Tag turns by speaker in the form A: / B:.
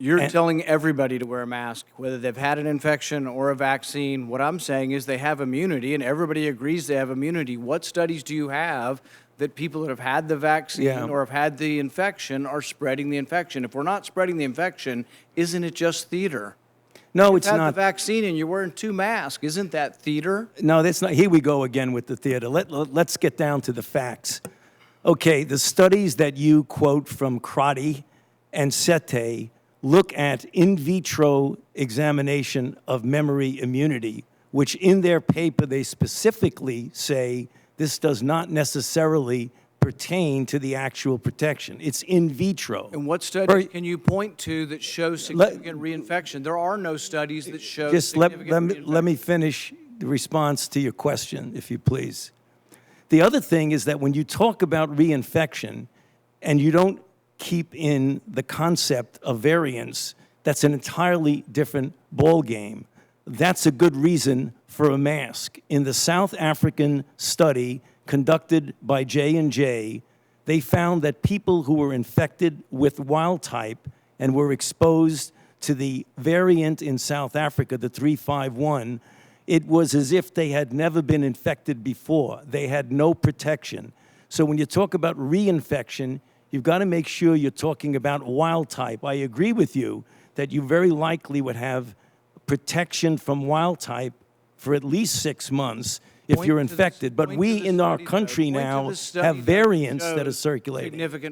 A: You're telling everybody to wear a mask, whether they've had an infection or a vaccine. What I'm saying is they have immunity, and everybody agrees they have immunity. What studies do you have that people that have had the vaccine or have had the infection are spreading the infection? If we're not spreading the infection, isn't it just theater?
B: No, it's
A: You've had
B: not.
A: the vaccine and you're wearing 2 masks. Isn't that theater?
B: No, that's not. Here we go again with the theater. Let's get down to the facts. Okay, the studies that you quote from Crotty and Sete look at in vitro examination of memory immunity, which in their paper they specifically say this does not necessarily pertain to the actual protection. It's in vitro.
A: And what studies can you point to that show significant reinfection? There are no studies that show
B: Just let
A: significant
B: me finish the response to your question, if you please. The other thing is that when you talk about reinfection and you don't keep in the concept of variants, that's an entirely different ballgame. That's a good reason for a mask. In the South African study conducted by J&J, they found that people who were infected with wild type and were exposed to the variant in South Africa, the 351, it was as if they had never been infected before. They had no protection. So when you talk about reinfection, you've got to make sure you're talking about wild type. I agree with you that you very likely would have protection from wild type for at least 6 months if you're infected. But we in our country now have variants that are circulating.
A: Significant